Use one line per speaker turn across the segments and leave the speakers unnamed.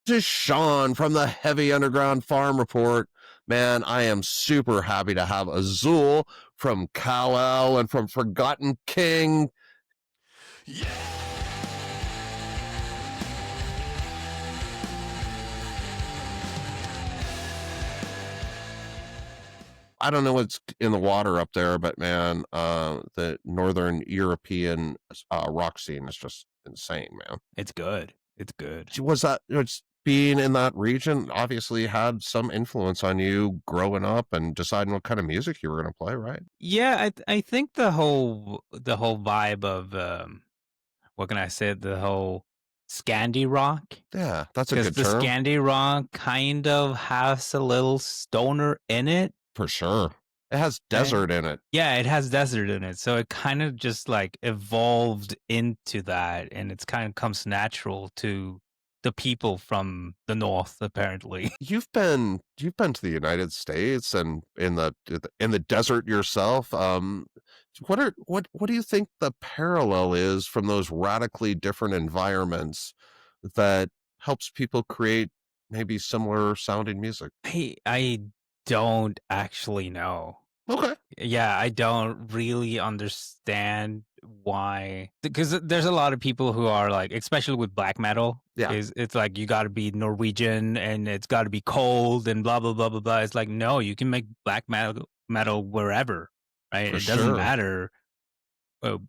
This is Sean from the Heavy Underground Farm Report. Man, I am super happy to have Azul from Kal-El and from Forgotten King.
Yeah.
I don't know what's in the water up there, but man, the Northern European rock scene is just insane, man.
It's good. It's good.
Was that being in that region obviously had some influence on you growing up and deciding what kind of music you were going to play, right?
Yeah, I think the whole vibe of what can I say? The whole Scandi rock,
Yeah, that's a
because
good
the
term
Scandi rock kind of has a little stoner in it,
for sure. It has
right?
desert in it.
Yeah, it has desert in it, so it kind of just like evolved into that, and it's kind of comes natural to the people from the north, apparently.
You've been to the United States and in the desert yourself. What do you think the parallel is from those radically different environments that helps people create maybe similar sounding music?
I don't actually know.
Okay.
Yeah, I don't really understand why, because there's a lot of people who are like, especially with black metal,
Yeah,
is it's like you got to be Norwegian and it's got to be cold and blah blah blah blah blah. It's like no, you can make black metal wherever, right?
for
It doesn't
sure.
matter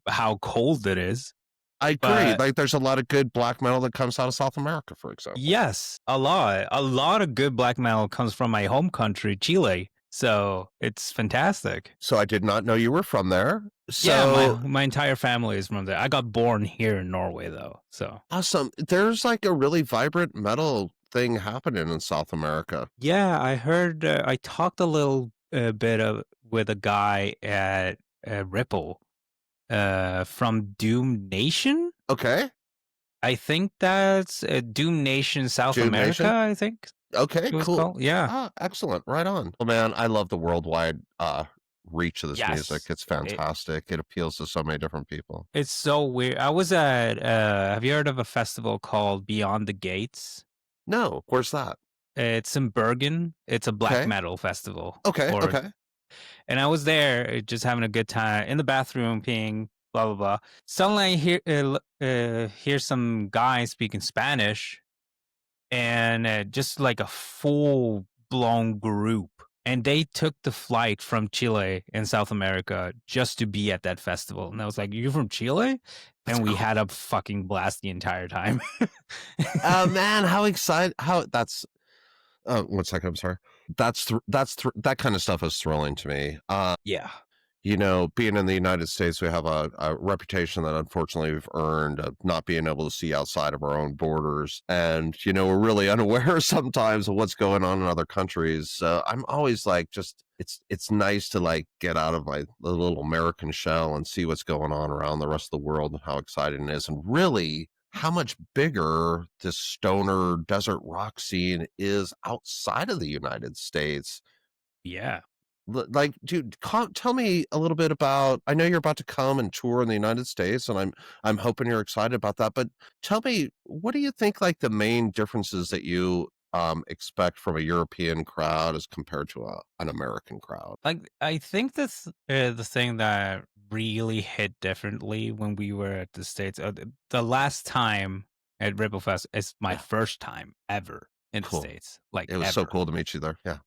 how cold it is.
I agree.
But
Like there's a lot of good black metal that comes out of South America, for example.
yes, a lot of good black metal comes from my home country, Chile. So it's fantastic.
So I did not know you were from there.
Yeah, my
So
my entire family is from there. I got born here in Norway though. So
awesome. There's like a really vibrant metal thing happening in South America.
yeah, I heard I talked a little bit with a guy at Ripple from Doom Nation.
Okay.
I think that's Doom Nation South
Doom
America,
Nation.
I think
Okay,
it was
cool.
called. Yeah.
Ah, excellent. Right on. Well, man, I love the worldwide reach of this music.
Yes.
It's fantastic. It appeals to so many different people.
It's so weird. I was at have you heard of a festival called Beyond the Gates?
No, where's that?
It's in Bergen. It's a black
Okay.
metal festival.
Okay.
Or
Okay.
and I was there just having a good time in the bathroom peeing, blah blah blah. Suddenly I hear some guy speaking Spanish and just like a full blown group. And they took the flight from Chile in South America just to be at that festival. And I was like, "You from Chile?"
That's
And we
cool.
had a fucking blast the entire time.
Man, how excited! How that's. Oh, 1 second. I'm sorry. That kind of stuff is thrilling to me.
Yeah.
Being in the United States, we have a reputation that unfortunately we've earned of not being able to see outside of our own borders. And, we're really unaware sometimes of what's going on in other countries. So I'm always like, it's nice to like get out of my little American shell and see what's going on around the rest of the world and how exciting it is. And really, how much bigger this stoner desert rock scene is outside of the United States.
Yeah.
Like, dude, tell me a little bit about. I know you're about to come and tour in the United States, and I'm hoping you're excited about that. But tell me, what do you think like the main differences that you expect from a European crowd as compared to an American crowd?
Like I think that's the thing that really hit differently when we were at the States. The last time at Ripple Fest is my
Yeah,
first time ever in the
cool.
States, like
It was so
ever.
cool to meet you there. Yeah.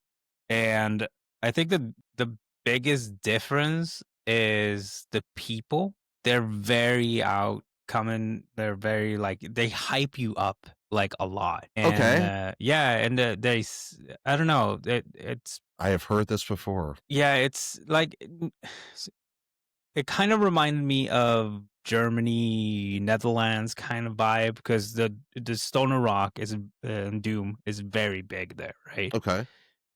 And I think the biggest difference is the people. They're very outcoming. They're very like they hype you up like a lot. And
Okay.
yeah, and I don't know. It's
I have heard this before.
yeah, it's like it kind of reminded me of Germany, Netherlands kind of vibe because the stoner rock is Doom is very big there, right?
Okay.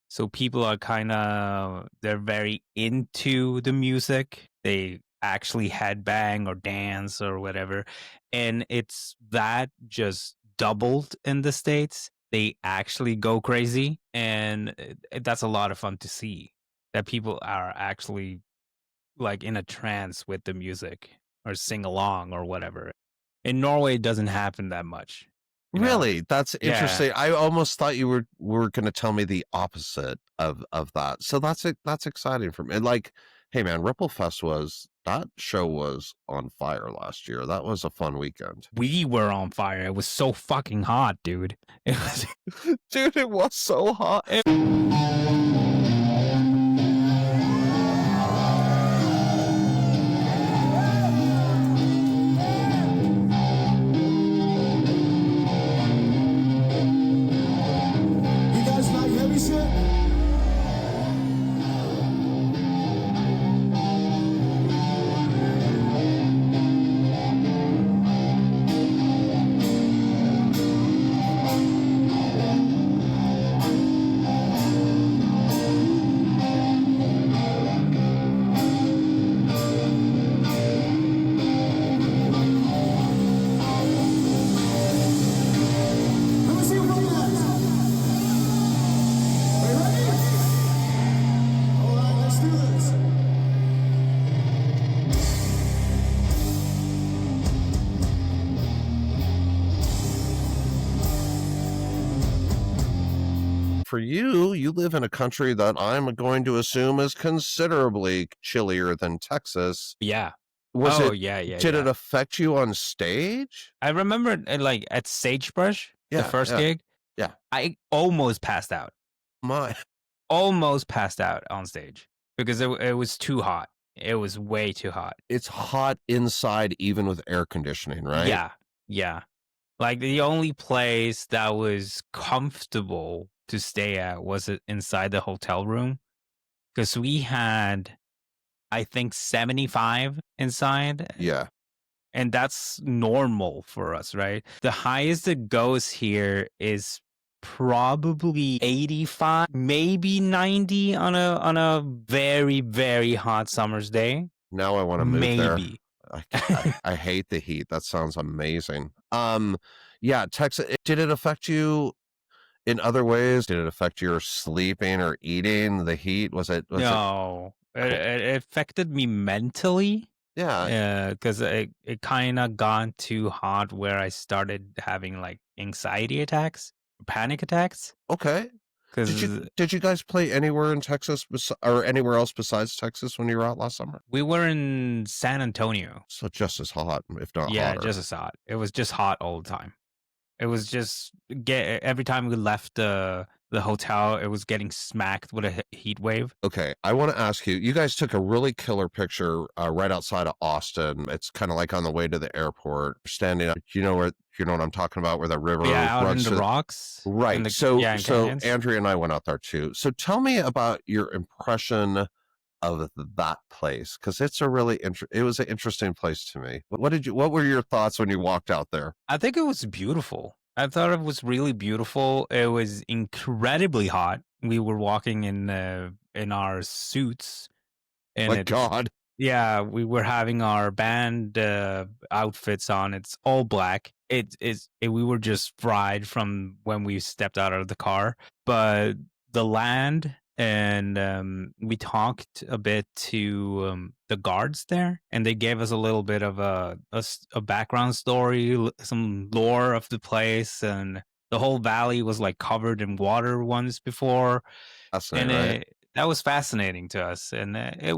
So people are kind of they're very into the music. They actually headbang or dance or whatever, and it's that just doubled in the States. They actually go crazy, and that's a lot of fun to see. That people are actually like in a trance with the music or sing along or whatever. In Norway, it doesn't happen that much. you know?
Really? That's
Yeah.
interesting. I almost thought you were going to tell me the opposite of that. So that's exciting for me. And like, hey man, Ripple Fest that show was on fire last year. That was a fun weekend.
We were on fire. It was so fucking hot, dude. It was
Dude, it was so hot.
You guys like heavy shit? Let me see you from that. Are you ready? All right, let's do this.
For you, you live in a country that I'm going to assume is considerably chillier than Texas.
yeah.
Was
Oh,
it
yeah, yeah,
did
yeah.
it affect you on stage?
I remember like at Sagebrush, the
Yeah,
first
yeah.
gig,
Yeah.
I almost passed out.
My
Almost passed out on stage because it was too hot. It was way too hot.
it's hot inside even with air conditioning, right?
Yeah. Yeah. Like the only place that was comfortable to stay at was inside the hotel room because we had, I think, 75 inside,
Yeah.
and that's normal for us, right? The highest it goes here is probably 85, maybe 90 on a very, very hot summer's day.
Now I want to move there.
Maybe.
I hate the heat. That sounds amazing. Yeah, Texas, did it affect you in other ways? Did it affect your sleeping or eating? The heat? Was it
No, it affected me mentally.
Yeah,
Yeah, because it kind of got too hot where I started having like anxiety attacks, panic attacks.
okay.
Because
Did you guys play anywhere in Texas or anywhere else besides Texas when you were out last summer?
we were in San Antonio.
So just as hot, if not
Yeah,
hotter.
just as hot. It was just hot all the time. It was just every time we left the hotel, it was getting smacked with a heat wave.
Okay, I want to ask you. You guys took a really killer picture right outside of Austin. It's kind of like on the way to the airport, standing up. You know what I'm talking about, where the river
Yeah, out in
runs
the
through.
rocks.
Right.
In the,
So
yeah, in canyons.
Andrea and I went out there too. So tell me about your impression of that place, because it's it was an interesting place to me. What were your thoughts when you walked out there?
I think it was beautiful. I thought it was really beautiful. It was incredibly hot. We were walking in our suits, and
My God.
yeah, we were having our band outfits on. It's all black. We were just fried from when we stepped out of the car. But the land, and we talked a bit to the guards there, and they gave us a little bit of a background story, some lore of the place, and the whole valley was like covered in water once before, and
Fascinating, right?
that was fascinating to us, and it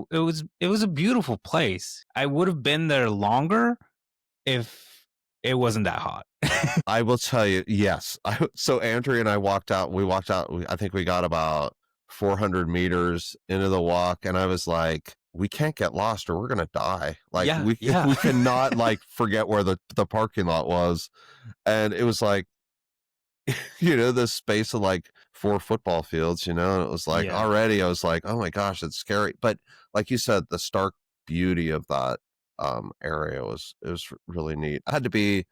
was a beautiful place. I would have been there longer if it wasn't that hot.
I will tell you, yes. So Andrea and I walked out. We walked out. I think we got about 400 meters into the walk, and I was like, "We can't get lost, or we're gonna die. Like
Yeah,
we
yeah.
we cannot like forget where the parking lot was." And it was like, this space of like 4 football fields. And it was like
Yeah.
already. I was like, "Oh my gosh, it's scary." But like you said, the stark beauty of that area was really neat. I had to be.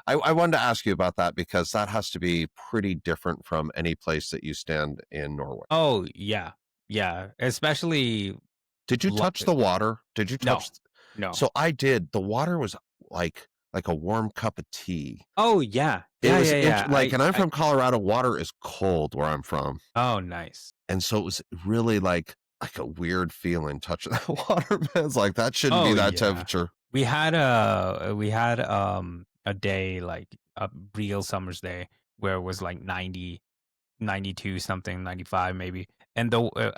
I wanted to ask you about that because that has to be pretty different from any place that you stand in Norway.
Oh, yeah. Yeah. Especially
Did you touch the water? Did you
no.
touch?
No.
So I did. The water was like a warm cup of tea.
Oh, yeah.
It
Yeah,
was
yeah, yeah.
like, and I'm from Colorado. Water is cold where I'm from,
Oh, nice.
and so it was really like a weird feeling touching that water. Man, it's like that shouldn't be
Oh,
that
yeah.
temperature.
We had a day like a real summer's day where it was like 90, 92 something, 95 maybe. And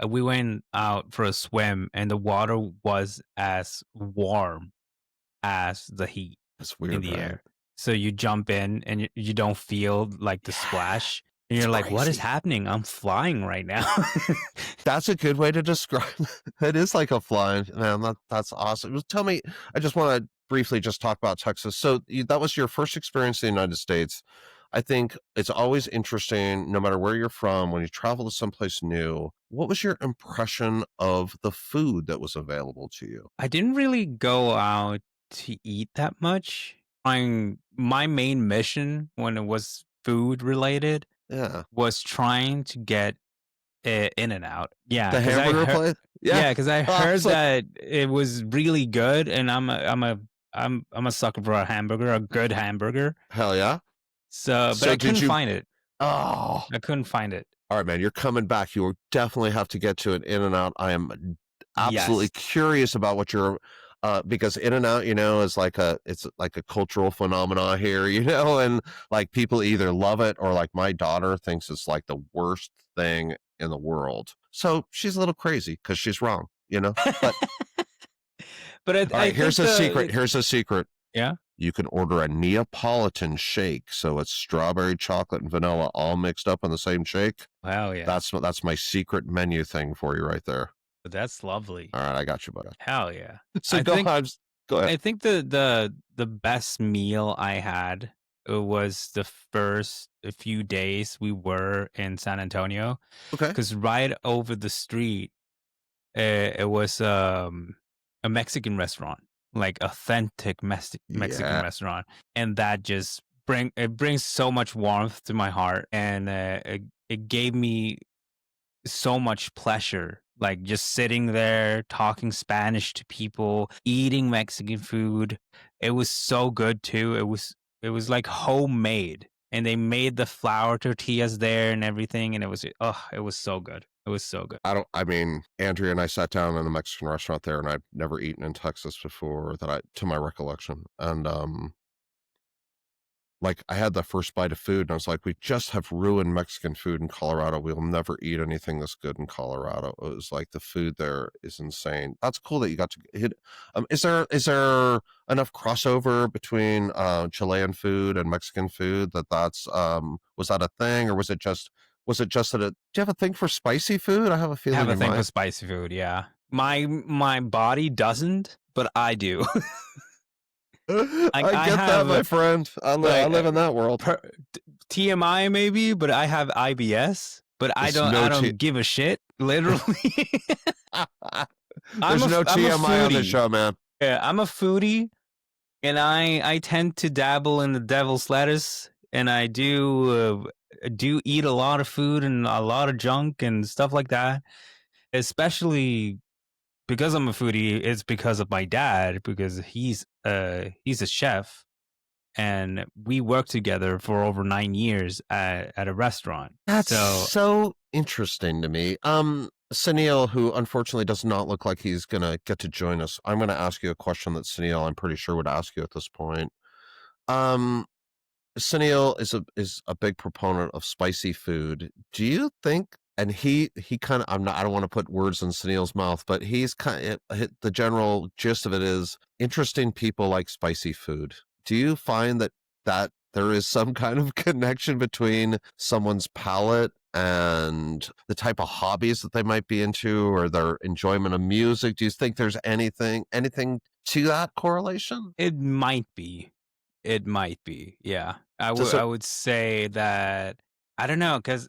we went out for a swim, and the water was as warm as the heat
That's
in
weird,
the
right?
air. So you jump in and you don't feel like the
Yeah,
splash. And
it's
you're like, what is
crazy.
happening? I'm flying right now.
That's a good way to describe it. Is like a flying man. That's awesome. Tell me, I just want to briefly just talk about Texas. So that was your first experience in the United States. I think it's always interesting, no matter where you're from, when you travel to someplace new. What was your impression of the food that was available to you?
I didn't really go out to eat that much. My main mission when it was food related
Yeah,
was trying to get in and out. Yeah,
the
because I
hamburger
heard.
place. Yeah,
Yeah, because I heard
awesome.
that it was really good, and I'm a sucker for a hamburger, a good hamburger.
Hell yeah.
So, but
So
I
did
couldn't
you?
find it.
Oh,
I couldn't find it.
all right, man. You're coming back. You will definitely have to get to an In and Out. I am absolutely
Yes.
curious about what your because In and Out, is like it's like a cultural phenomenon here, and like people either love it or like my daughter thinks it's like the worst thing in the world. So she's a little crazy because she's wrong. But
But
all
I
right, here's
think
a secret. Here's a secret.
yeah.
You can order a Neapolitan shake. So it's strawberry, chocolate, and vanilla all mixed up in the same shake.
Wow, yeah.
That's my secret menu thing for you right there.
That's lovely.
All right, I got you, buddy.
Hell yeah.
So
I
go
think
ahead. Go ahead.
I think the best meal I had was the first few days we were in San Antonio,
Okay.
because right over the street, it was a Mexican restaurant, like authentic Mexican
Yeah.
restaurant, and that just brings so much warmth to my heart, and it gave me so much pleasure, like just sitting there talking Spanish to people, eating Mexican food. It was so good too. It was like homemade, and they made the flour tortillas there and everything, and it was so good. It was so good.
I mean, Andrea and I sat down in a Mexican restaurant there, and I've never eaten in Texas before to my recollection. And like I had the first bite of food and I was like, we just have ruined Mexican food in Colorado. We'll never eat anything this good in Colorado. It was like the food there is insane. That's cool that you got to hit. Is there enough crossover between Chilean food and Mexican food that's was that a thing, or was it just that do you have a thing for spicy food? I have a
I
feeling
have a
you
thing for
might.
spicy food. Yeah, my body doesn't, but I do.
I
I
get that,
have
my friend. I live in that world.
TMI maybe, but I have IBS. But I
There's no
don't give a shit. Literally,
There's no
I'm a
TMI on the
foodie.
show, man.
Yeah, I'm a foodie, and I tend to dabble in the devil's lettuce, and I do eat a lot of food and a lot of junk and stuff like that. Especially because I'm a foodie, it's because of my dad, because he's a chef, and we worked together for over 9 years at a restaurant.
That's
So
so interesting to me. Sunil, who unfortunately does not look like he's gonna get to join us, I'm gonna ask you a question that Sunil, I'm pretty sure, would ask you at this point. Um, Sunil is a big proponent of spicy food. Do you think? And he kind of I don't want to put words in Sunil's mouth, but he's kind of the general gist of it is interesting people like spicy food. Do you find that there is some kind of connection between someone's palate and the type of hobbies that they might be into or their enjoyment of music? Do you think there's anything to that correlation?
it might be. It might be. Yeah.
Does
I
it?
would say that I don't know, cuz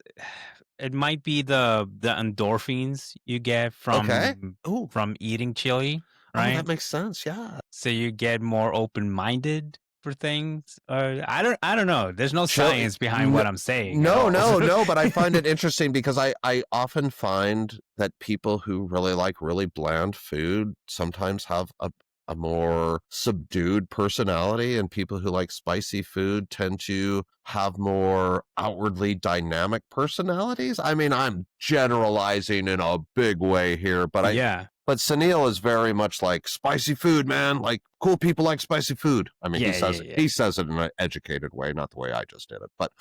it might be the endorphins you get
Okay. Oh,
from eating chili,
oh,
right?
that makes sense. Yeah.
So you get more open-minded for things. I don't know. There's no
Chill.
science behind what I'm saying at
No,
all.
no, no. But I find it interesting because I often find that people who really like really bland food sometimes have a more subdued personality, and people who like spicy food tend to have more outwardly dynamic personalities. I mean, I'm generalizing in a big way here, but
Yeah.
But Sunil is very much like spicy food, man. Like cool people like spicy food. I mean,
Yeah,
he says it in an educated way, not the way I just did it. But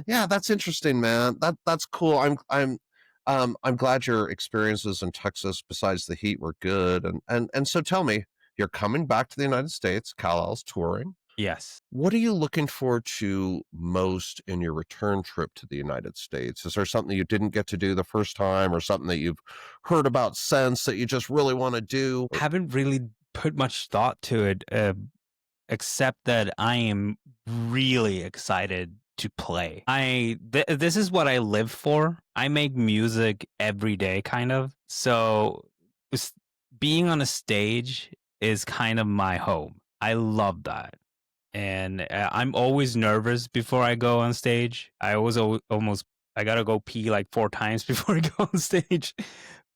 yeah, that's interesting, man. That's cool. I'm glad your experiences in Texas, besides the heat, were good. And so tell me, you're coming back to the United States. Kal-El's touring.
Yes.
What are you looking forward to most in your return trip to the United States? Is there something you didn't get to do the first time, or something that you've heard about since that you just really want to do?
Haven't really put much thought to it, except that I am really excited to play. This is what I live for. I make music every day, kind of. So being on a stage is kind of my home. I love that. And I'm always nervous before I go on stage. I gotta go pee like 4 times before I go on stage.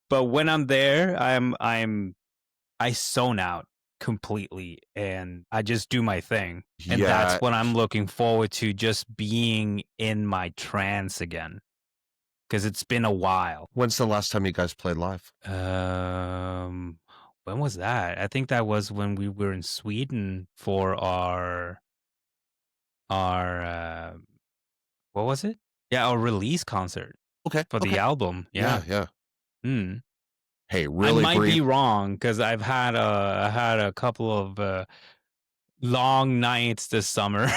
But when I'm there, I zone out completely and I just do my thing. And that's what I'm looking forward to, just being in my trance again. Because it's been a while.
When's the last time you guys played live?
When was that? I think that was when we were in Sweden for our what was it? Yeah, our release concert.
Okay.
For the album. Yeah.
Yeah.
Mm.
Hey, really?
I might be wrong because I've had a couple of long nights this summer.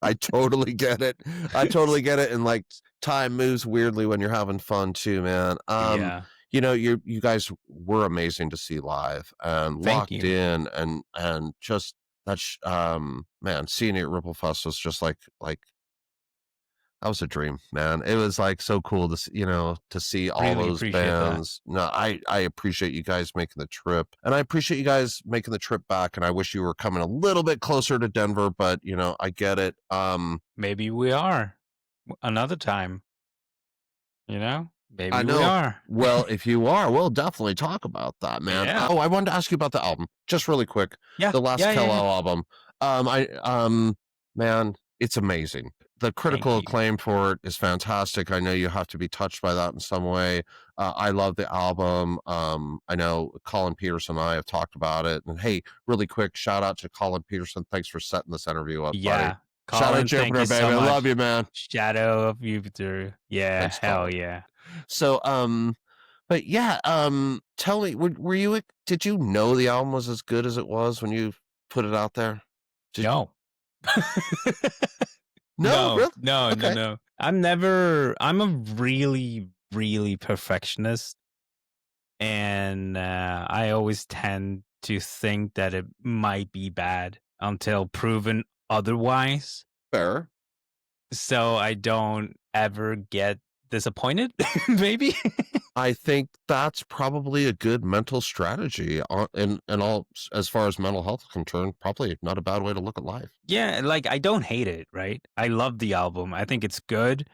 I totally get it. And like time moves weirdly when you're having fun too, man.
Yeah.
You know, you guys were amazing to see live and locked in and just that's man, seeing it at Ripple Fest was just like that was a dream, man. It was like so cool to to see all
Really
those
appreciate
bands. No, I appreciate you guys making the trip, and I appreciate you guys making the trip back. And I wish you were coming a little bit closer to Denver, but I get it.
Maybe we are another time. Maybe
I know.
we are.
Well, if you are, we'll definitely talk about that, man.
Yeah.
Oh, I wanted to ask you about the album, just really quick.
Yeah.
The last
yeah,
Kal-El
yeah.
album. Man, it's amazing. The critical acclaim for it is fantastic. I know you have to be touched by that in some way. I love the album. I know Colin Peterson and I have talked about it. And hey, really quick, shout out to Colin Peterson. Thanks for setting this interview up, buddy.
Colin,
shout out Jupiter, baby. I love you, man.
Shadow of Jupiter. Yeah,
Thanks,
hell
Colin.
yeah.
So, but yeah, tell me, were you? Did you know the album was as good as it was when you put it out there?
No.
No, really?
No. I'm a really, really perfectionist. And I always tend to think that it might be bad until proven otherwise.
Fair. So
I don't ever get disappointed, maybe.
I think that's probably a good mental strategy in all, as far as mental health is concerned. Probably not a bad way to look at life.
Yeah, like I don't hate it, right? I love the album. I think it's good.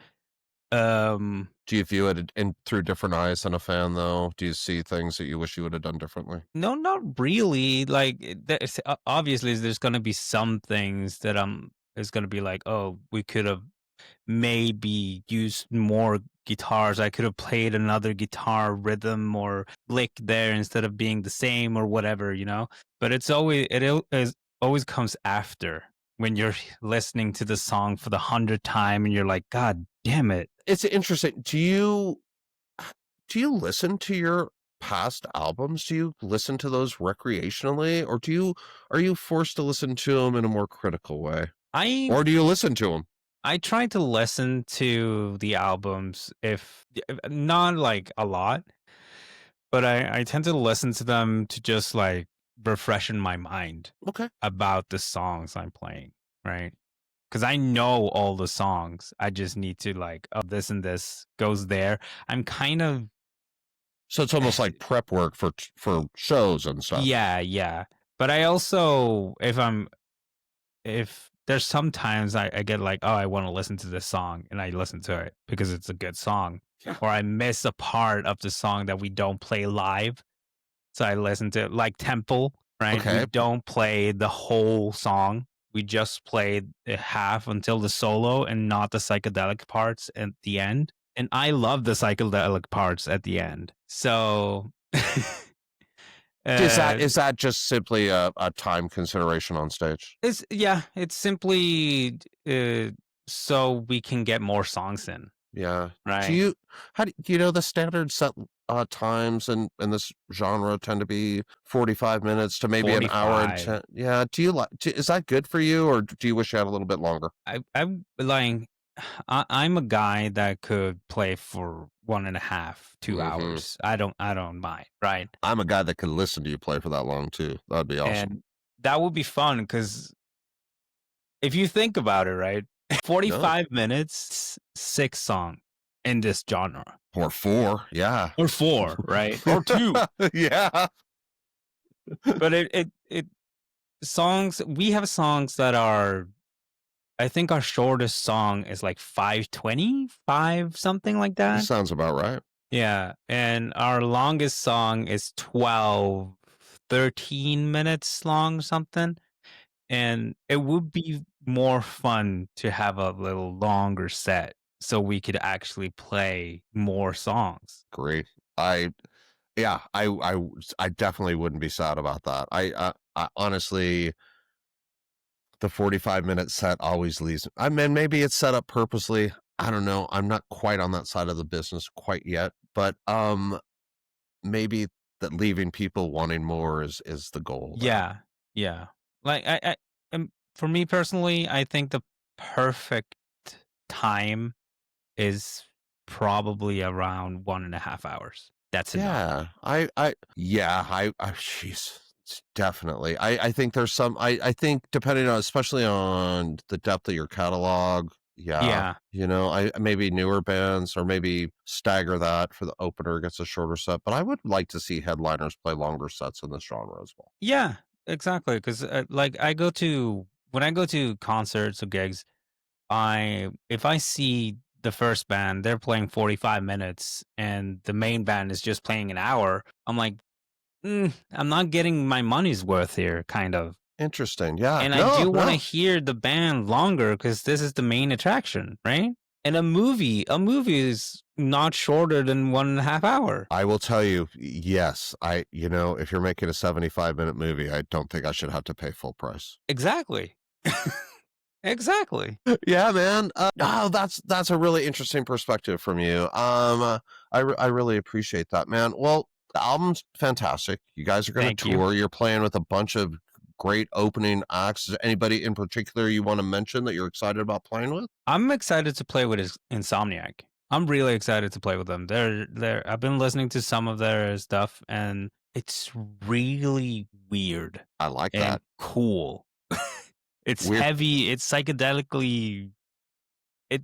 Do you view it through different eyes than a fan, though? Do you see things that you wish you would have done differently?
No, not really. Like, obviously, there's going to be some things that it's going to be like, oh, we could have maybe used more guitars. I could have played another guitar rhythm or lick there instead of being the same or whatever, But it always comes after when you're listening to the song for the 100th time and you're like, God damn it.
It's interesting. Do you listen to your past albums? Do you listen to those recreationally, or are you forced to listen to them in a more critical way? Or do you listen to them?
I try to listen to the albums, if not like a lot, but I tend to listen to them to just like refreshen my mind about the songs I'm playing, right? Because I know all the songs. I just need to like, oh, this and this goes there. I'm kind of...
So it's almost like prep work for shows and stuff.
Yeah. But I also, if there's sometimes I get like, oh, I want to listen to this song, and I listen to it because it's a good song. Or I miss a part of the song that we don't play live. So I listen to it, like Temple, right?
Okay.
We don't play the whole song. We just played half until the solo and not the psychedelic parts at the end. And I love the psychedelic parts at the end. So
Is
uh,
that just simply a time consideration on stage?
it's simply so we can get more songs in,
Yeah. Do
right?
you do you know the standard set times in this genre tend to be 45 minutes to maybe an hour and
45.
10? Yeah. Do you like? Is that good for you, or do you wish you had a little bit longer?
I'm like, I'm a guy that could play for 1.5,
Hmm.
2 hours. I don't mind, right?
I'm a guy that could listen to you play for that long too. That'd be awesome.
And that would be fun because if you think about it, right?
No.
45 minutes, 6 songs in this genre.
Or four. Yeah.
Or 4, right? Or 2.
Yeah.
But it songs we have songs that are, I think our shortest song is like 5:25, something like
That
that.
sounds about right.
Yeah, and our longest song is 12, 13 minutes long, something. And it would be more fun to have a little longer set so we could actually play more songs.
Great. I yeah, I definitely wouldn't be sad about that. I honestly, the 45-minute set always leaves. I mean, maybe it's set up purposely. I don't know. I'm not quite on that side of the business quite yet, but maybe that leaving people wanting more is the goal there.
Yeah, yeah. Like for me personally, I think the perfect time is probably around 1.5 hours. That's enough.
Yeah, jeez, definitely. I think there's some, I think depending on, especially on the depth of your catalog, yeah,
Yeah.
maybe newer bands or maybe stagger that for the opener gets a shorter set, but I would like to see headliners play longer sets in this genre as well.
Yeah, exactly. Because like when I go to concerts or gigs, if I see the first band, they're playing 45 minutes and the main band is just playing an hour, I'm like, I'm not getting my money's worth here, kind of.
Interesting. Yeah.
And I
No,
do want to
no.
hear the band longer because this is the main attraction, right? And a movie is not shorter than 1.5 hour.
I will tell you, yes, if you're making a 75-minute movie, I don't think I should have to pay full price.
Exactly. Exactly.
Yeah, man. That's a really interesting perspective from you. I really appreciate that, man. Well, the album's fantastic. You guys are going to
Thank you.
tour. You're playing with a bunch of great opening acts. Is there anybody in particular you want to mention that you're excited about playing with?
I'm excited to play with Insomniac. I'm really excited to play with them. I've been listening to some of their stuff and it's really weird
I like
and
that.
cool. It's
Weird.
heavy, it's psychedelically, it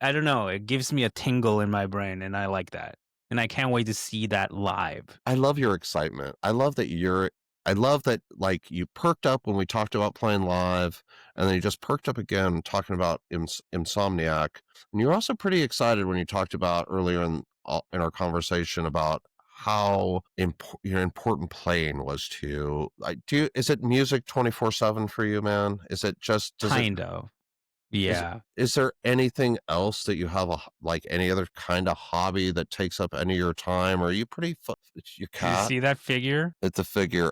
I don't know, it gives me a tingle in my brain and I like that. And I can't wait to see that live.
I love your excitement. I love that, like, you perked up when we talked about playing live, and then you just perked up again talking about Insomniac. And you're also pretty excited when you talked about earlier in our conversation about how important playing was to you. Like, is it music 24/7 for you, man? Is it just,
Kind of. Yeah.
is there anything else that you have like any other kind of hobby that takes up any of your time? Or are you pretty, it's your
Did you
cat?
see that figure?
It's a figure.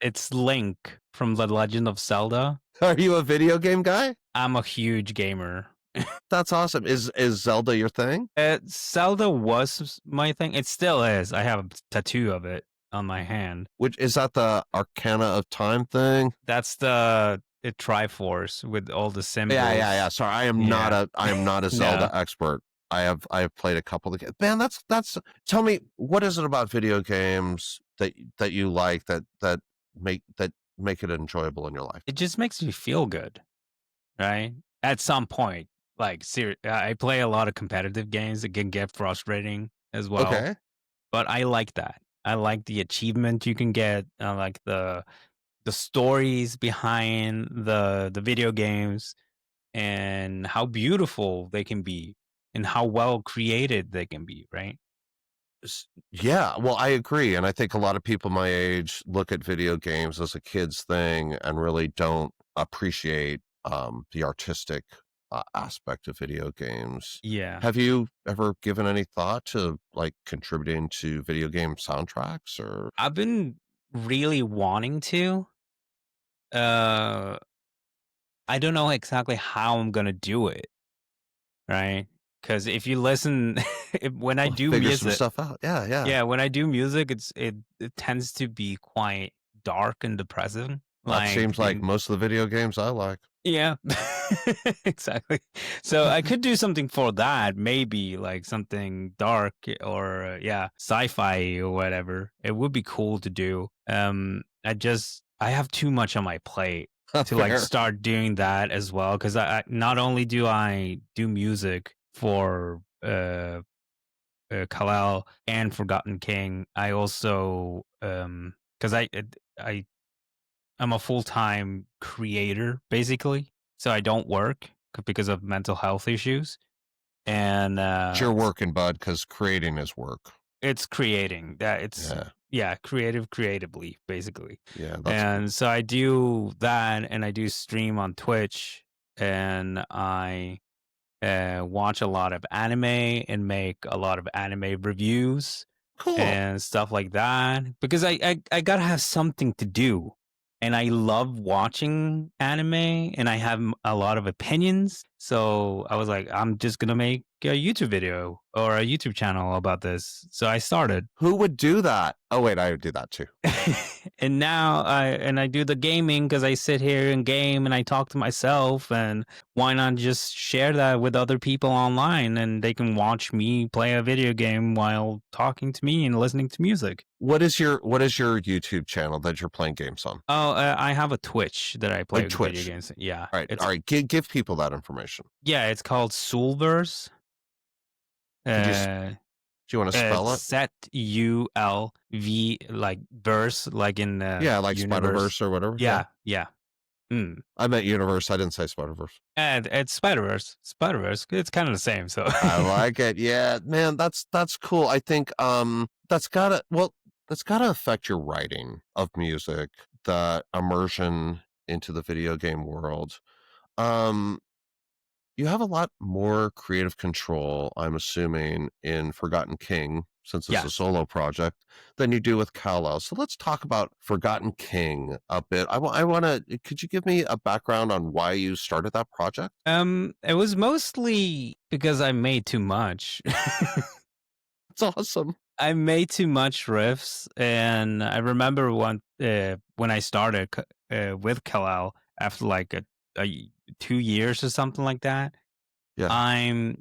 It's Link from The Legend of Zelda.
Are you a video game guy?
I'm a huge gamer.
That's awesome. Is Zelda your thing?
Zelda was my thing. It still is. I have a tattoo of it on my hand.
Which is that the Arcana of Time thing?
That's the Triforce with all the symbols.
Yeah. Sorry, I am not a Zelda
No.
expert. I have played a couple of games. Man, that's tell me, what is it about video games that you like that make it enjoyable in your life?
It just makes me feel good, right? At some point, like I play a lot of competitive games that can get frustrating as well.
Okay.
But I like that. I like the achievement you can get. I like the stories behind the video games and how beautiful they can be and how well created they can be, right?
Yeah, well, I agree. And I think a lot of people my age look at video games as a kid's thing and really don't appreciate the artistic aspect of video games.
Yeah.
Have you ever given any thought to like contributing to video game soundtracks or?
I've been really wanting to. Uh, I don't know exactly how I'm gonna do it, right? Because if you listen, when I
Well,
do
figure some
music,
stuff out. Yeah, yeah.
yeah, when I do music, it tends to be quite dark and depressing.
That
Like
seems like most of the video games I like.
yeah, exactly. So I could do something for that, maybe like something dark or yeah, sci-fi or whatever. It would be cool to do. I have too much on my plate to like
Fair.
start doing that as well because I not only do I do music for Kal-El and Forgotten King, I also because I I'm a full-time creator basically, so I don't work because of mental health issues, and
It's your working, bud, because creating is work.
it's creating that it's
Yeah,
yeah, creatively basically.
yeah, that's cool.
And so I do that, and I do stream on Twitch, and I watch a lot of anime and make a lot of anime reviews
Cool.
and stuff like that because I gotta have something to do. And I love watching anime and I have a lot of opinions. So I was like, I'm just gonna make a YouTube video or a YouTube channel about this. So I started.
Who would do that? Oh wait, I would do that too.
And now I do the gaming because I sit here and game and I talk to myself, and why not just share that with other people online and they can watch me play a video game while talking to me and listening to music.
What is your YouTube channel that you're playing games on?
Oh, I have a Twitch that I play
Like
with video
Twitch.
games. Yeah,
All right,
it's
all right. Give people that information.
yeah, it's called Soulverse.
Could you?
Uh,
Do you want to spell it?
SETULV like verse, like in
Yeah, like Spider
universe.
Verse or whatever.
Yeah, yeah.
I meant universe. I didn't say Spider Verse.
And it's Spider-Verse. Spider-Verse. It's kind of the same. So
I like it. Yeah, man, that's cool. I think that's gotta affect your writing of music, the immersion into the video game world. Um, you have a lot more creative control, I'm assuming, in Forgotten King, since it's a
yes.
solo project, than you do with Kal-El. So let's talk about Forgotten King a bit. I want to. Could you give me a background on why you started that project?
It was mostly because I made too much.
It's awesome.
I made too much riffs, and I remember when I started with Kal-El after like a 2 years or something like that.
Yeah.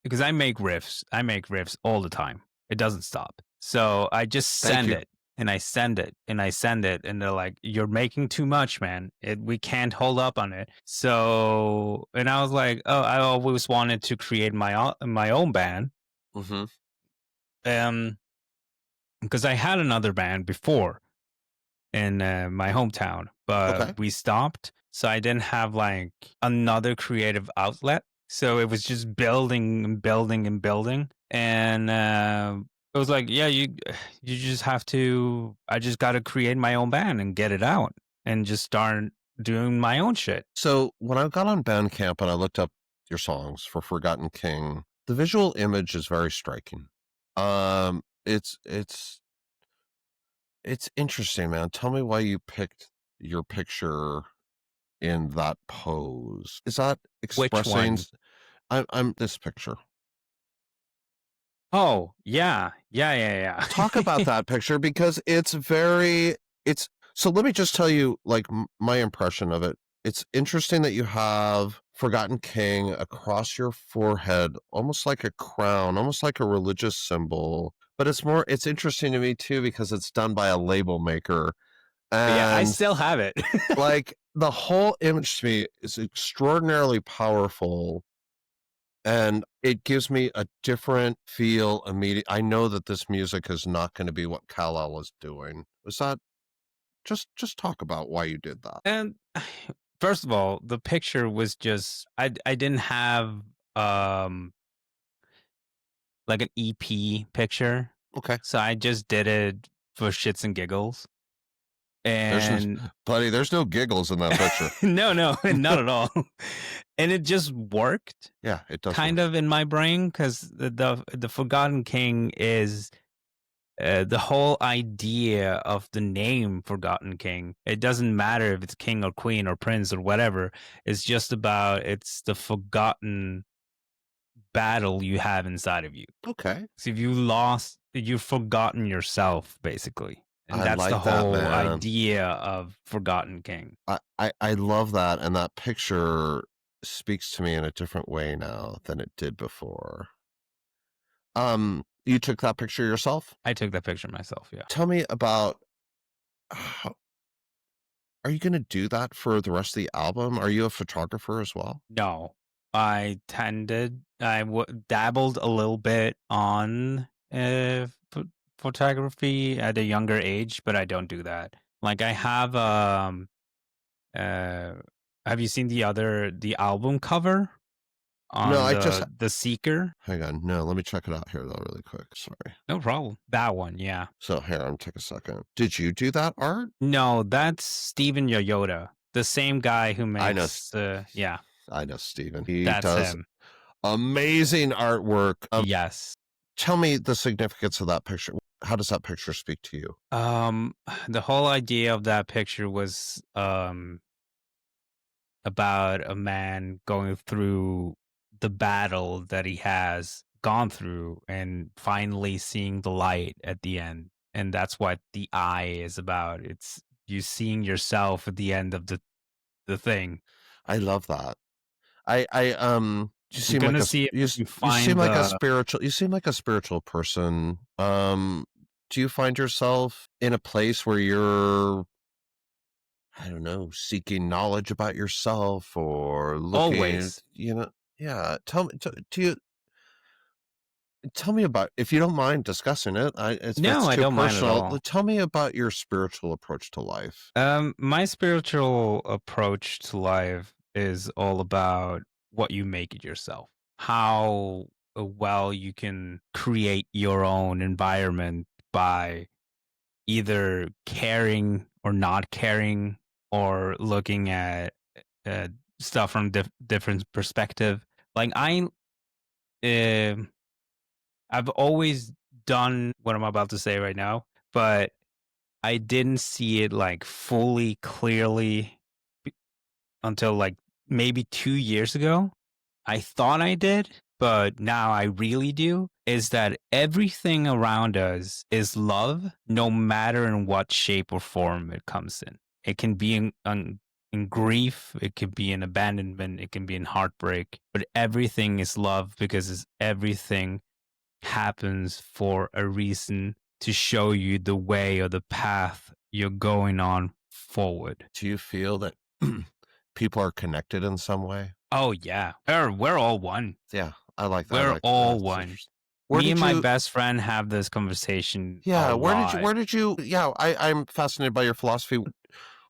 Because I make riffs. I make riffs all the time. It doesn't stop. So I just send it and I send it and I send it, and they're like, "You're making too much, man. We can't hold up on it." So, and I was like, "Oh, I always wanted to create my own band."
Mm-hmm.
Because I had another band before in my hometown, but we stopped. So I didn't have like another creative outlet. So it was just building and building and building. And it was like, yeah, you just have to. I just got to create my own band and get it out and just start doing my own shit.
So when I got on Bandcamp and I looked up your songs for Forgotten King, the visual image is very striking. It's interesting, man. Tell me why you picked your picture in that pose. Is that expressing?
Which
I'm this picture.
Oh, yeah.
Talk about that picture because it's so let me just tell you like my impression of it. It's interesting that you have Forgotten King across your forehead, almost like a crown, almost like a religious symbol. But it's interesting to me too because it's done by a label maker. And
yeah, I still have it.
like the whole image to me is extraordinarily powerful, and it gives me a different feel immediately. I know that this music is not going to be what Kal-El is doing. Was that just talk about why you did that?
And first of all, the picture was just I didn't have like an EP picture.
Okay.
So I just did it for shits and giggles.
There's no,
And
buddy, there's no giggles in that picture.
no, not at all. And it just worked
Yeah, it does
kind
work.
of in my brain because the Forgotten King is the whole idea of the name Forgotten King. It doesn't matter if it's king or queen or prince or whatever. It's just about it's the forgotten battle you have inside of you.
Okay.
So if you lost, you've forgotten yourself, basically. And
I
that's the
like that,
whole
man.
idea of Forgotten King.
I love that, and that picture speaks to me in a different way now than it did before. You took that picture yourself?
I took that picture myself, yeah.
Tell me about how, are you going to do that for the rest of the album? Are you a photographer as well?
No, I dabbled a little bit on photography at a younger age, but I don't do that. Like I have you seen the album cover
No,
on
I just
the Seeker?
hang on. No, let me check it out here though, really quick. Sorry.
No problem. That one, yeah.
So here, I'm take a second. Did you do that art?
No, that's Steven Yoyoda, the same guy who
I know.
makes yeah,
I know Steven. He
that's
does
him.
amazing artwork.
Yes.
Tell me the significance of that picture. How does that picture speak to you?
The whole idea of that picture was about a man going through the battle that he has gone through and finally seeing the light at the end. And that's what the eye is about. It's you seeing yourself at the end of the thing.
I love that. You
I'm
seem like
gonna
a
see if
you,
I can
you seem
find
like a
the
spiritual you seem like a spiritual person. Do you find yourself in a place where you're, I don't know, seeking knowledge about yourself or looking,
always.
yeah, tell me about, if you don't mind discussing it. If
No,
it's
I
too
don't mind at
personal,
all.
tell me about your spiritual approach to life.
My spiritual approach to life is all about what you make it yourself. How well you can create your own environment by either caring or not caring or looking at uh, stuff from different perspective. Like uh, I've always done what I'm about to say right now, but I didn't see it like fully clearly until like maybe 2 years ago. I thought I did, but now I really do. Is that everything around us is love, no matter in what shape or form it comes in. It can be in grief, it could be in abandonment, it can be in heartbreak, but everything is love because everything happens for a reason to show you the way or the path you're going on forward.
Do you feel that people are connected in some way?
Oh yeah, we're all one.
Yeah, I like that. I
We're
like that.
all
That's
one.
interesting. Where
Me
did
and my
you?
best friend have this conversation a
Yeah,
lot.
where did you? Yeah, I'm fascinated by your philosophy.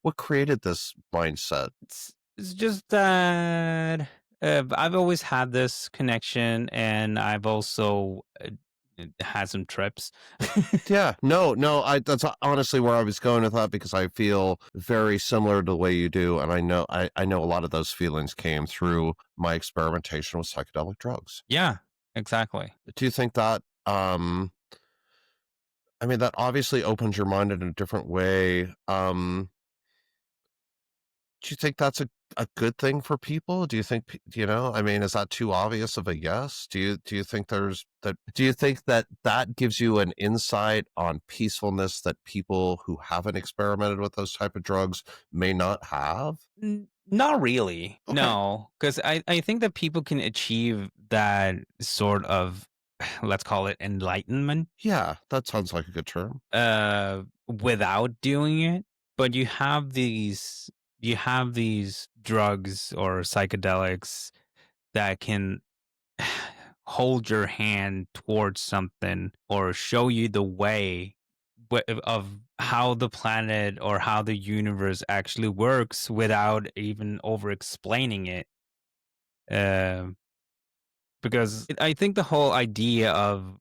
What created this mindset?
It's just that I've always had this connection, and I've also had some trips.
Yeah, no, that's honestly where I was going with that, because I feel very similar to the way you do, and I know a lot of those feelings came through my experimentation with psychedelic drugs.
Yeah, exactly.
Do you think that I mean, that obviously opens your mind in a different way. Do you think that's a good thing for people? Do you think, I mean, is that too obvious of a yes? Do you think do you think that that gives you an insight on peacefulness that people who haven't experimented with those type of drugs may not have?
Not really.
Okay.
No, because I think that people can achieve that sort of, let's call it enlightenment,
Yeah, that sounds like a good term.
without doing it. But you have these drugs or psychedelics that can hold your hand towards something or show you the way of how the planet or how the universe actually works without even over explaining it. because I think the whole idea of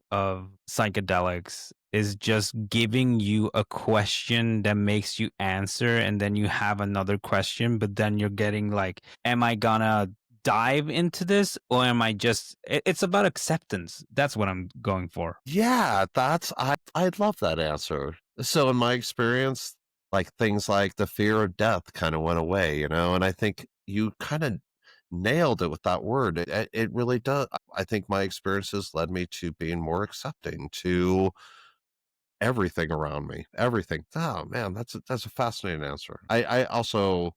psychedelics is just giving you a question that makes you answer, and then you have another question, but then you're getting like, am I gonna dive into this, or am I just it's about acceptance. That's what I'm going for.
Yeah, I love that answer. So in my experience, like things like the fear of death kind of went away, and I think you kind of nailed it with that word. It really does. I think my experiences led me to being more accepting to everything around me. Everything. Oh man, that's a fascinating answer. I also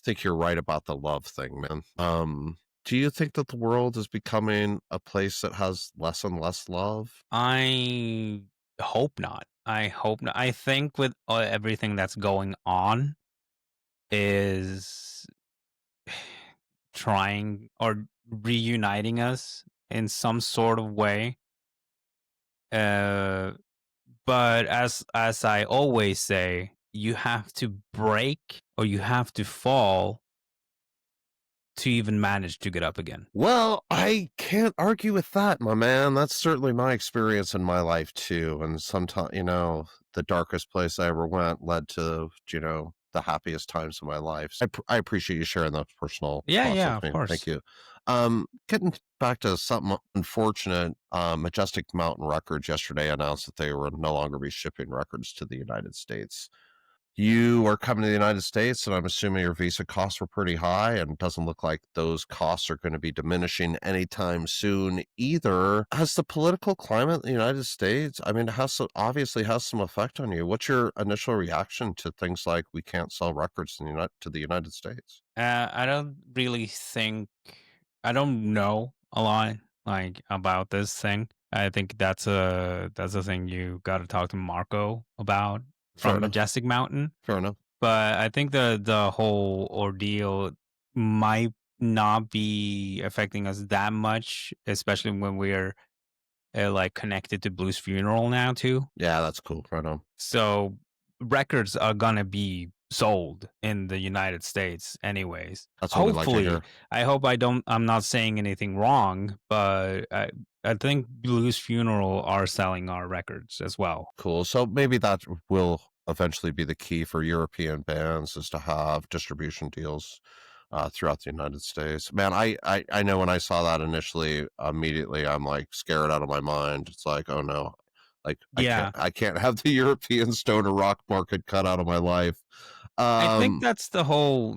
think you're right about the love thing, man. Do you think that the world is becoming a place that has less and less love?
I hope not. I hope not. I think with everything that's going on is trying or reuniting us in some sort of way. Uh, but as I always say, you have to break or you have to fall to even manage to get up again.
Well, I can't argue with that, my man. That's certainly my experience in my life too. And sometimes, the darkest place I ever went led to, the happiest times of my life. So I appreciate you sharing those personal
Yeah,
thoughts
yeah,
with
of
me. Thank
course.
you. Getting back to something unfortunate, Majestic Mountain Records yesterday announced that they will no longer be shipping records to the United States. You are coming to the United States, and I'm assuming your visa costs were pretty high, and it doesn't look like those costs are going to be diminishing anytime soon either. Has the political climate in the United States, I mean, obviously has some effect on you. What's your initial reaction to things like we can't sell records to the United States?
I don't really think I don't know a lot like about this thing. I think that's a thing you got to talk to Marco about
Fair
from
enough.
Majestic Mountain.
Fair enough.
But I think the whole ordeal might not be affecting us that much, especially when we're like connected to Blues Funeral now too.
Yeah, that's cool. Right on.
So records are gonna be sold in the United States anyways.
That's what we like to
Hopefully,
hear.
I hope I'm not saying anything wrong, but I think Blues Funeral are selling our records as well.
Cool. So maybe that will eventually be the key for European bands is to have distribution deals throughout the United States. Man, I know when I saw that initially, immediately I'm like scared out of my mind. It's like, oh no, like
Yeah.
I can't have the European stoner rock market cut out of my life.
I think
Um,
that's the whole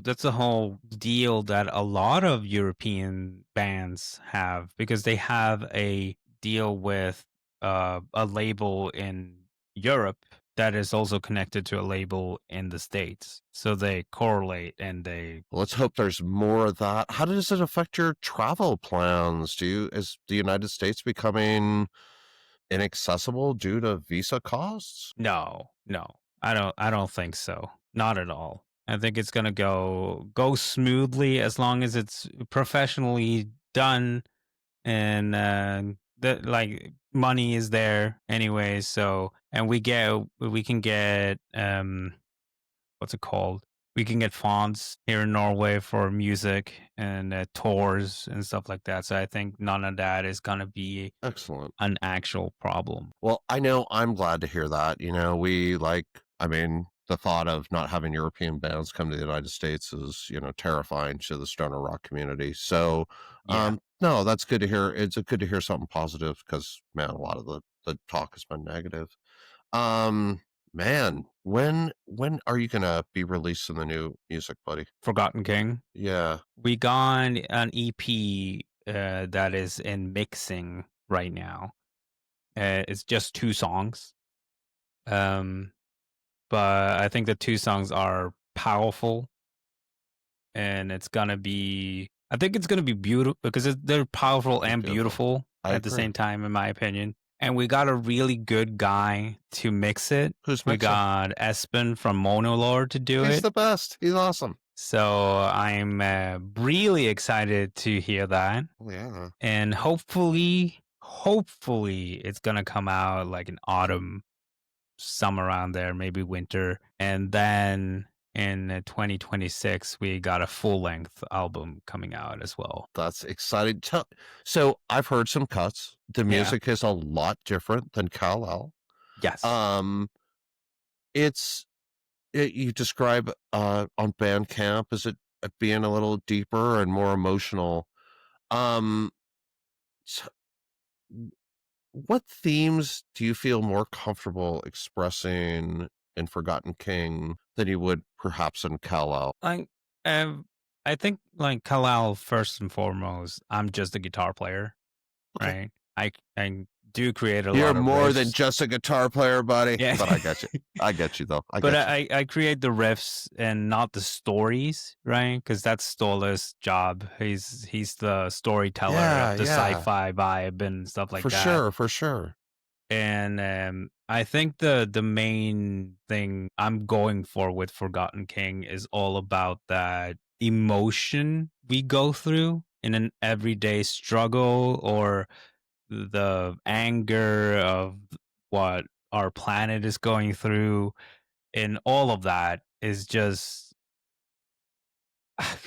deal that a lot of European bands have because they have a deal with a label in Europe that is also connected to a label in the States. So they correlate and they
let's hope there's more of that. How does it affect your travel plans? Is the United States becoming inaccessible due to visa costs?
no. I don't think so. Not at all. I think it's gonna go smoothly as long as it's professionally done and the like money is there anyway, so and we can get what's it called, we can get fonts here in Norway for music and tours and stuff like that, so I think none of that is gonna be
Excellent.
an actual problem.
Well, I know I'm glad to hear that. I mean, the thought of not having European bands come to the United States is, terrifying to the stoner rock community. So,
Yeah,
no, that's good to hear. It's good to hear something positive because, man, a lot of the talk has been negative. Um, Man, when are you gonna be releasing the new music, buddy?
Forgotten King,
Yeah,
we got an EP that is in mixing right now. It's just 2 songs. um but I think the 2 songs are powerful, and I think it's gonna be beautiful because they're powerful
it's
and
beautiful.
beautiful
I
at the
agree.
same time, in my opinion. And we got a really good guy to mix it.
Who's
We
mixing?
got Espen from Monolord to do
He's
it.
the best. He's awesome.
So I'm really excited to hear that.
Oh, yeah.
And hopefully it's gonna come out like in autumn, some around there, maybe winter. And then in 2026 we got a full-length album coming out as well.
That's exciting. So I've heard some cuts. The
Yeah.
music is a lot different than Kal-El.
Yes.
Um, you describe on Bandcamp as it being a little deeper and more emotional. Um, so what themes do you feel more comfortable expressing in Forgotten King than you would perhaps in Kal-El?
Like, I think like Kal-El, first and foremost, I'm just a guitar player,
Okay.
right? I do create a
You're
lot of
more than
riffs.
just a guitar player, buddy.
Yeah.
But I get you. I get you, though. I
But
get you.
I create the riffs and not the stories, right? Because that's Stola's job. He's the storyteller
Yeah,
of the
yeah.
sci-fi vibe and stuff like
For
that.
sure, for sure.
And I think the main thing I'm going for with Forgotten King is all about that emotion we go through in an everyday struggle, or the anger of what our planet is going through, and all of that is just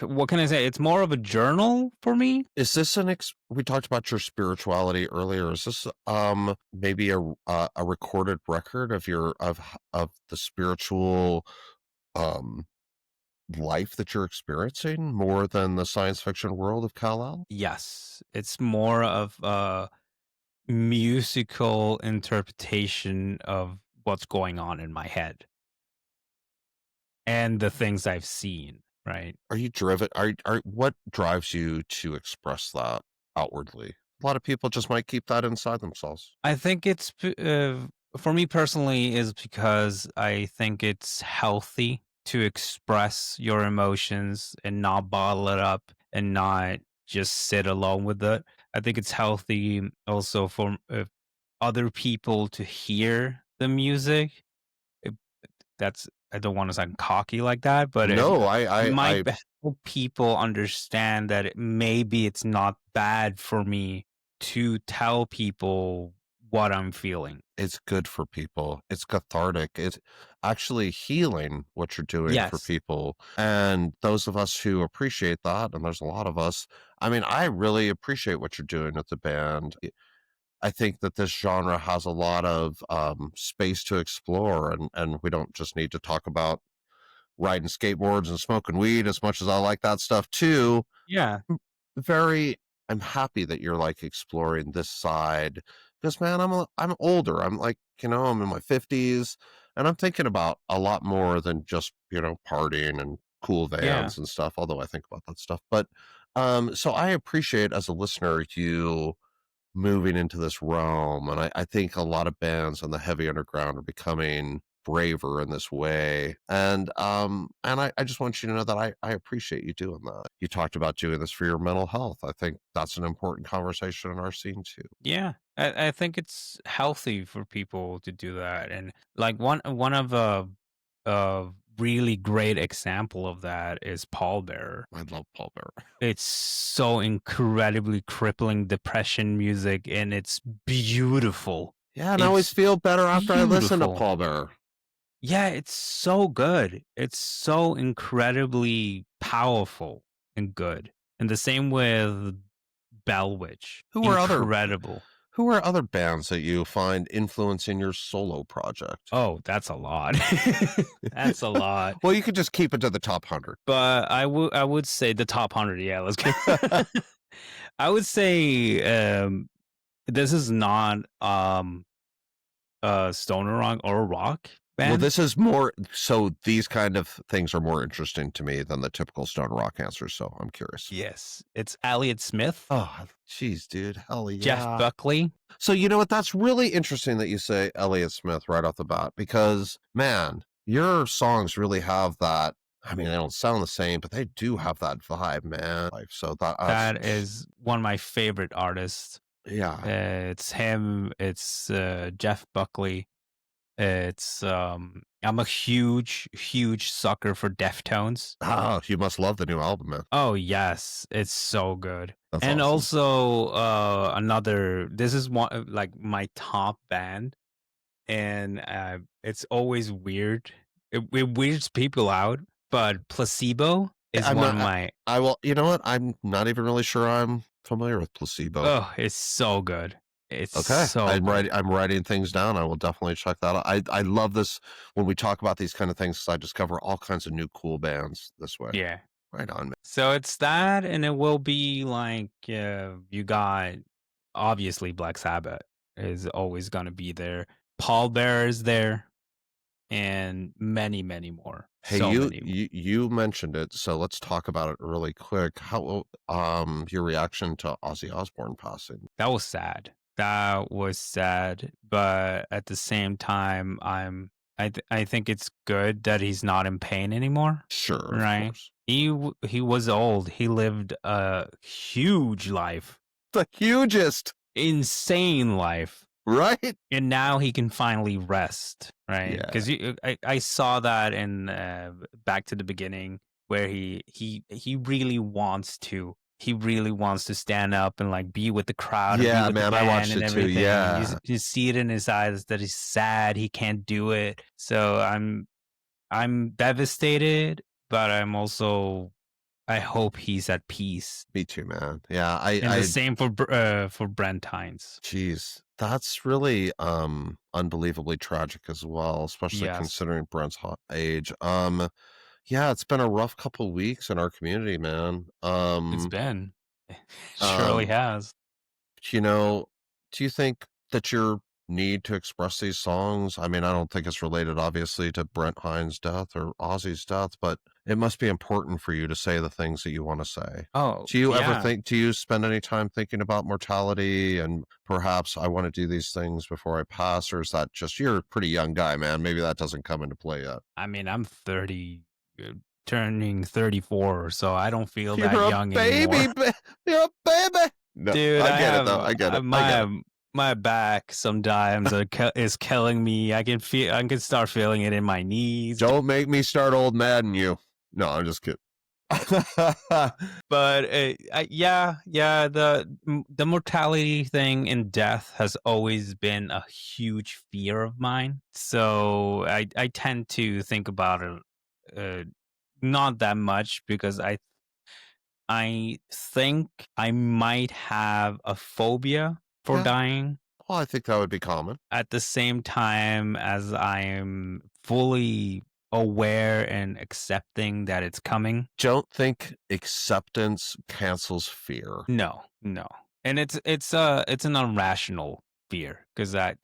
what can I say? It's more of a journal for me.
Is this we talked about your spirituality earlier. Is this maybe a recorded record of of the spiritual um life that you're experiencing more than the science fiction world of Kal-El?
Yes, it's more of a musical interpretation of what's going on in my head and the things I've seen, right?
Are you driven? Are what drives you to express that outwardly? A lot of people just might keep that inside themselves.
I think for me personally is because I think it's healthy to express your emotions and not bottle it up and not just sit alone with it. I think it's healthy also for other people to hear the music. It, that's I don't want to sound cocky like that, but
No,
it might
I
help people understand that maybe it's not bad for me to tell people what I'm feeling.
it's good for people. It's cathartic. It's actually healing what you're doing for
Yes.
people. And those of us who appreciate that, and there's a lot of us, I mean, I really appreciate what you're doing with the band. I think that this genre has a lot of space to explore, and we don't just need to talk about riding skateboards and smoking weed as much as I like that stuff too.
Yeah.
Very I'm happy that you're like exploring this side because man, I'm older. I'm like, I'm in my 50s and I'm thinking about a lot more than just, partying and cool
Yeah.
vans and stuff, although I think about that stuff. But so I appreciate as a listener you moving into this realm. And I think a lot of bands on the heavy underground are becoming braver in this way. And I just want you to know that I appreciate you doing that. You talked about doing this for your mental health. I think that's an important conversation in our scene too.
Yeah. I think it's healthy for people to do that. And like one of a really great example of that is Pallbearer.
I love Pallbearer.
It's so incredibly crippling depression music, and it's beautiful.
Yeah, and I always
It's
feel better after I listen to
beautiful.
Pallbearer.
Yeah, it's so good. It's so incredibly powerful and good. And the same with Bell Witch.
Who are other
Incredible.
who are other bands that you find influencing your solo project?
Oh, that's a lot. That's a lot.
Well, you could just keep it to the top 100.
But I would say the top 100. Yeah, let's go. I would say this is not stoner rock or rock
Well,
band.
this is more so these kind of things are more interesting to me than the typical stone rock answers, so I'm curious.
Yes, it's Elliott Smith,
Oh, jeez, dude. Hell
Jeff
yeah.
Buckley.
So you know what? That's really interesting that you say Elliott Smith right off the bat because, man, your songs really have that. I mean, they don't sound the same, but they do have that vibe, man. Like, so
That is one of my favorite artists.
yeah.
It's him. It's Jeff Buckley. It's I'm a huge sucker for Deftones.
Oh, you must love the new album, man.
Oh yes, it's so good.
That's
And
awesome.
also another. This is one like my top band, and it's always weird. It weirds people out but Placebo is
I'm
one of
not.
my.
I will. You know what? I'm not even really sure I'm familiar with Placebo.
Oh, it's so good. It's
Okay,
so good.
I'm writing things down. I will definitely check that out. I love this when we talk about these kind of things. 'Cause I discover all kinds of new cool bands this way.
Yeah.
Right on, man.
So it's that, and it will be like you got obviously Black Sabbath is always going to be there. Pallbearer is there, and many, many more.
Hey,
So many.
you mentioned it, so let's talk about it really quick. How your reaction to Ozzy Osbourne passing?
That was sad. That was sad, but at the same time, I think it's good that he's not in pain anymore.
Sure, of
Right?
course.
He was old. He lived a huge life,
The hugest,
insane life,
right?
and now he can finally rest. Right?
Yeah.
Because I saw that in Back to the Beginning, where he really wants to. He really wants to stand up and like be with the crowd and be
Yeah,
with the
man, I
band
watched
and
it too.
everything.
Yeah.
You see it in his eyes that he's sad. He can't do it. So I'm devastated, but I'm also I hope he's at peace.
Me too, man. Yeah,
And the same for Brent Hines.
Jeez, that's really unbelievably tragic as well, especially
Yes.
considering Brent's age. Yeah, it's been a rough couple weeks in our community, man.
It's been. It surely has.
You know, do you think that your need to express these songs, I mean, I don't think it's related obviously to Brent Hines' death or Ozzy's death, but it must be important for you to say the things that you want to say.
Oh,
Do you ever
yeah.
do you spend any time thinking about mortality and perhaps I want to do these things before I pass, or is that just, you're a pretty young guy, man? Maybe that doesn't come into play yet.
I mean, I'm 30, turning 34, so I don't feel
You're
that
a
young
baby,
anymore.
you're a baby. No,
Dude,
I get it though. I get it. I get it.
my back sometimes is killing me. I can start feeling it in my knees.
Don't make me start old Madden you. No, I'm just kidding.
But yeah, the mortality thing and death has always been a huge fear of mine. So I tend to think about it not that much because I think I might have a phobia for
Yeah.
dying
Well, I think that would be common.
at the same time as I am fully aware and accepting that it's coming.
Don't think acceptance cancels fear.
No. And it's an irrational fear because I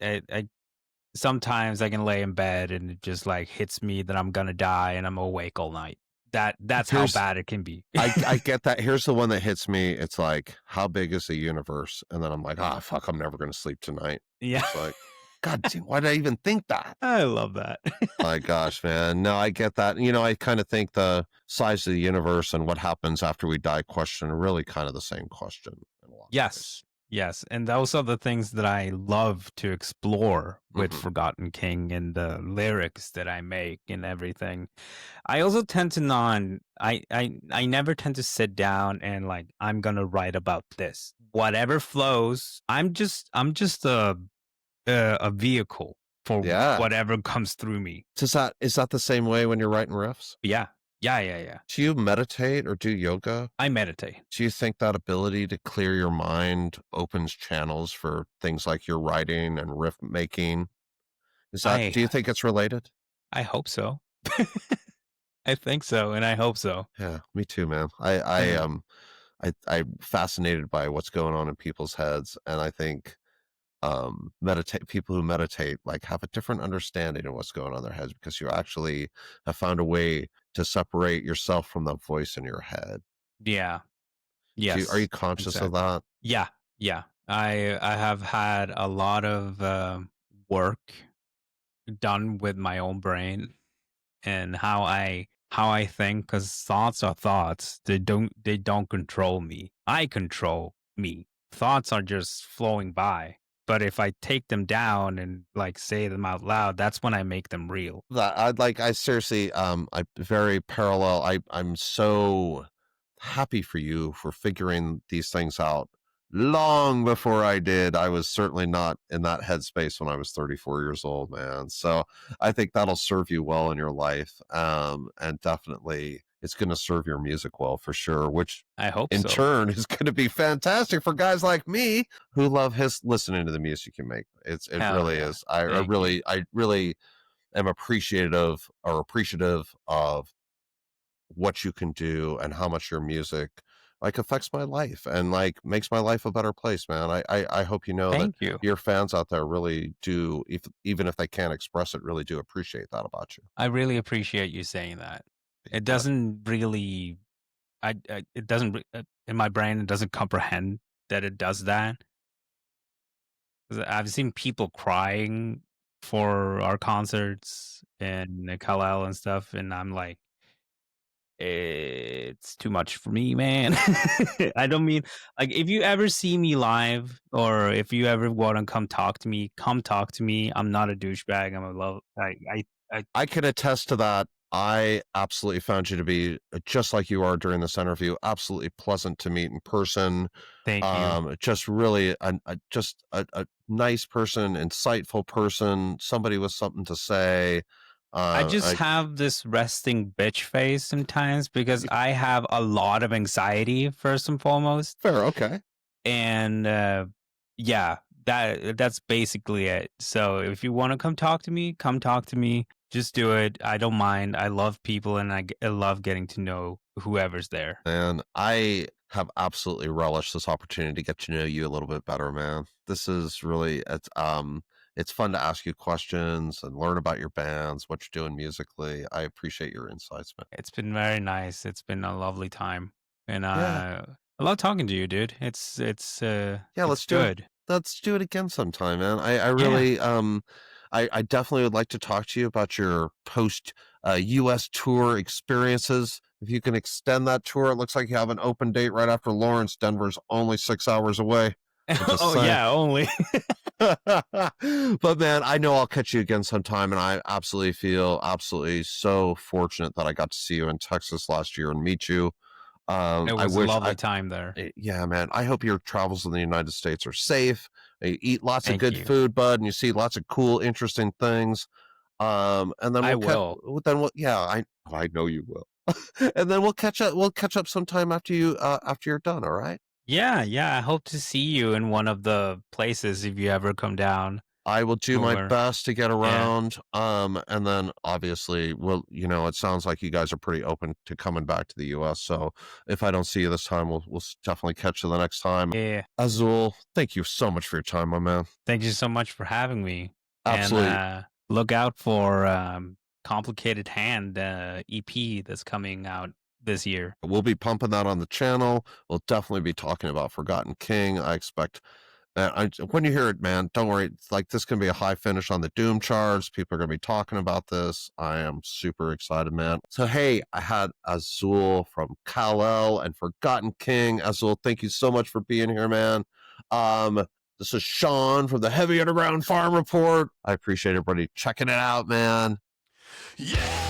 sometimes I can lay in bed and it just like hits me that I'm gonna die and I'm awake all night. That's how bad it can be.
I get that. Here's the one that hits me. It's like, how big is the universe? And then I'm like, fuck, I'm never gonna sleep tonight.
Yeah.
It's like, God damn, why did I even think that?
I love that.
My gosh, man. No, I get that. You know, I kind of think the size of the universe and what happens after we die question are really kind of the same question. In a lot of ways.
Yes. And those are the things that I love to explore with
Mhm.
Forgotten King and the lyrics that I make and everything. I also tend to I never tend to sit down and like I'm gonna write about this. Whatever flows. I'm just a vehicle for
Yeah.
whatever comes through me.
Is that the same way when you're writing riffs?
Yeah.
Do you meditate or do yoga?
I meditate.
Do you think that ability to clear your mind opens channels for things like your writing and riff making? Do you think it's related?
I hope so. I think so, and I hope so.
Yeah, me too, man. I'm fascinated by what's going on in people's heads, and I think people who meditate like have a different understanding of what's going on in their heads because you actually have found a way to separate yourself from the voice in your head.
Yeah. Yes.
Are you conscious of that?
Yeah. I have had a lot of work done with my own brain and how I think, because thoughts are thoughts. They don't control me. I control me. Thoughts are just flowing by. But if I take them down and like say them out loud, that's when I make them real.
I seriously, I very parallel. I'm so happy for you for figuring these things out long before I did. I was certainly not in that headspace when I was 34 years old, man. So I think that'll serve you well in your life. And definitely it's going to serve your music well for sure, which
I hope
in
so.
turn is going to be fantastic for guys like me who love listening to the music you make. It
Hell
really
yeah.
is. I
Thank you.
really am appreciative of what you can do and how much your music like affects my life and like makes my life a better place, man. I hope you know that
Thank you.
your fans out there really do, even if they can't express it, really do appreciate that about you.
I really appreciate you saying that. It
Yeah.
doesn't really, it doesn't, in my brain, it doesn't comprehend that it does that. 'Cause I've seen people crying for our concerts and Kal-El and stuff, and I'm like, it's too much for me, man. I don't mean like if you ever see me live or if you ever want to come talk to me, come talk to me. I'm not a douchebag. I'm a love.
I can attest to that. I absolutely found you to be just like you are during this interview, absolutely pleasant to meet in person.
Thank you.
Just really a nice person, insightful person, somebody with something to say.
I just
I
have this resting bitch face sometimes because I have a lot of anxiety first and foremost.
Fair, okay.
And yeah, that's basically it. So if you want to come talk to me, come talk to me. Just do it. I don't mind. I love people, and I love getting to know whoever's there.
And I have absolutely relished this opportunity to get to know you a little bit better, man. This is really it's fun to ask you questions and learn about your bands, what you're doing musically. I appreciate your insights, man.
It's been very nice. It's been a lovely time, and
Yeah.
I love talking to you, dude.
Yeah,
It's good.
let's do it again sometime, man. I
Yeah.
really I definitely would like to talk to you about your post US tour experiences. If you can extend that tour, it looks like you have an open date right after Lawrence. Denver's only 6 hours away. I'm just
Oh
saying.
yeah, only.
But man, I know I'll catch you again sometime, and I absolutely feel absolutely so fortunate that I got to see you in Texas last year and meet you.
It
I
was a
wish
lovely time there.
yeah, man. I hope your travels in the United States are safe. You eat lots of
Thank
good
you.
food, bud, and you see lots of cool, interesting things. And then
I will.
yeah, I know you will. And then we'll catch up sometime after after you're done, all right?
Yeah, yeah. I hope to see you in one of the places if you ever come down
I will do my
over.
best to get
Yeah.
around. And then obviously, well, it sounds like you guys are pretty open to coming back to the US. So if I don't see you this time, we'll definitely catch you the next time.
Yeah.
Azul, thank you so much for your time, my man.
Thank you so much for having me. And
Absolutely.
look out for Complicated Hand EP that's coming out this year.
We'll be pumping that on the channel. We'll definitely be talking about Forgotten King. I expect when you hear it, man, don't worry. It's like this can be a high finish on the Doom charts. People are going to be talking about this. I am super excited, man. So, hey, I had Azul from Kal-El and Forgotten King. Azul, thank you so much for being here, man. This is Sean from the Heavy Underground Farm Report. I appreciate everybody checking it out, man.
Yeah!